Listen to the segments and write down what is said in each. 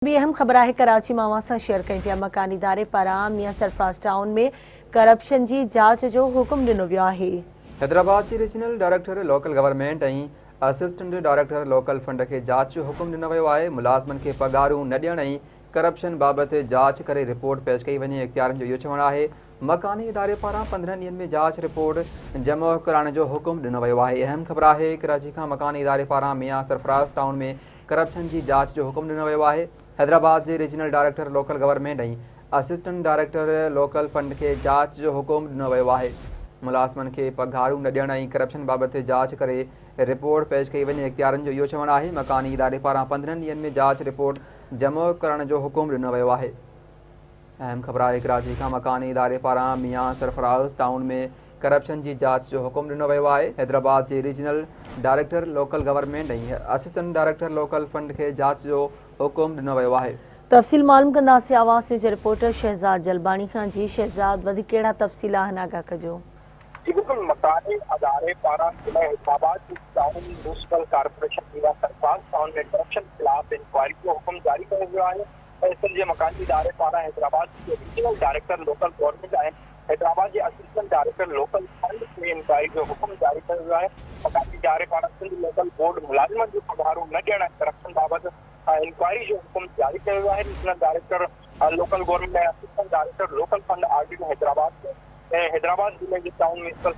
भी अहम ख़बर है कराची मां सां शेयर कई पिया। मकानी इदारे पारां मियां सरफराज टाउन में करप्शन की जांच जो हुक्म दिनो वियो है। हैदराबाद की रीजनल डायरेक्टर लोकल गवर्नमेंट ऐं असिस्टेंट डायरेक्टर लोकल फंड के जांच जो हुक्म दिनो वियो है। मुलाज़िमन के पगारूं न ॾियण ऐं करप्शन बाबत जांच करे रिपोर्ट पेश कई वञे। इख्तियारनि जो इहो चवणु आहे मकानी इदारे पारां 15 ॾींहनि में जांच रिपोर्ट जमा कराइण जो हुक्म दिनो वियो आहे। अहम ख़बर आहे कराची खां मकानी इदारे पारां मियां सरफराज टाउन में करप्शन की जांच जो हुक्म दिनो वियो आहे। हैदराबाद के रीजनल डायरेक्टर लोकल गवर्नमेंट ऐं असिस्टेंट डायरेक्टर लोकल फंड के जांच जो हुक्म दिनो वियो आहे। मुलाज़िमन के पगारूं न ॾियण ऐं करप्शन बाबत जांच करे रिपोर्ट पेश कई वञे। इख्तियारनि जो इहो चवणु आहे मकानी इदारे पारां 15 ॾींहनि में जांच रिपोर्ट जमा करण जो हुक्म दिनो वियो आहे। अहम ख़बर आहे कराची खां मकानी इदारे पारां मियां सरफराज टाउन में करप्शन की जांच जो हुक्म दिनो वियो आहे। हैदराबाद के रीजनल डायरेक्टर लोकल गवर्नमेंट ऐं असिस्टेंट डायरेक्टर लोकल फंड के जांच जो हुक्म दिनो वियो आहे। तफ़सील मालूम कंदासीं आवाज़ न्यूज़ रिपोर्टर शहजाद जलबानी खान जी। शहजाद वधीक कहिड़ा तफ़सील आहिनि आगाह कजो। बिल्कुल मकानी अदारे पारां हैदराबाद टाउन म्यूनिसिपल कॉर्पोरेशन मियां सरफराज टाउन में करप्शन के खिलाफ इंक्वायरी जो हुक्म जारी कयो वियो आहे। इसलिए मकानी इदारे पारां हैदराबाद के रीजनल डायरेक्टर लोकल गवर्नमेंट ऐं हैदराबाद के असिस्टेंट डायरेक्टर लोकल फंड में इंक्वायरी जो हुक्म जारी कयो वियो आहे। मकानी इदारे पारां सिंध लोकल बोर्ड मुलाज़िमन जो पगारूं न ॾियण ऐं करप्शन बाबत इंक्वायरी जो हुक्म जारी कयो वियो आहे। रीजनल डायरेक्टर लोकल गवर्नमेंट ऐं assistant director local fund RDO Hyderabad Hyderabad जिले के टाउन म्यूनिसिपल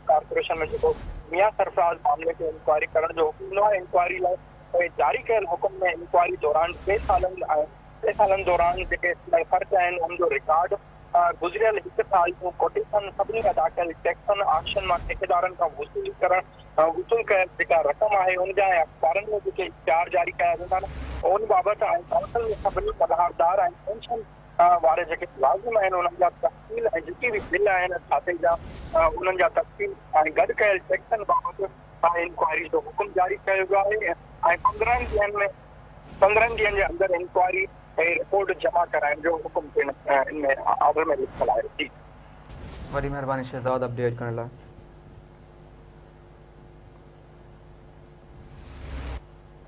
कॉर्पोरेशन में जो मियां सरफराज मामले के इंक्वायरी करण जो हुक्म ॾिनो आहे। इंक्वायरी लाइ जारी कयल हुक्म में इंक्वायरी दौरान 3 सालनि दौरान जेके ख़र्च आहिनि उनजो रिकॉर्ड गुज़रियल 1 साल जूं कोटेशन सभिनी अदा कयल टैक्सन ऑक्शन मां ठेकेदारनि खां वसूल कयल जेका रक़म आहे उनजा ऐं अख़बारनि में जेके इश्तिहार जारी कया वेंदा आहिनि उन बाबति ऐं काउंसिल में सभिनी पघारदार ऐं पेंशन वारे जेके मुलाज़िम आहिनि उन्हनि जा तफ़सील ऐं जेके बि बिल आहिनि खाते जा उन्हनि जा तफ़सील ऐं गॾु कयल टैक्सन बाबति इंक्वायरी जो हुक्म जारी कयो वियो आहे। ऐं 15 ॾींहनि जे अंदरि इंक्वायरी ऐं रिपोर्ट जमा कराइण जो हुक्म इनमें ऑर्डर में लिखियलु आहे। जी वॾी महिरबानी शहजाद अपडेट करण लाइ।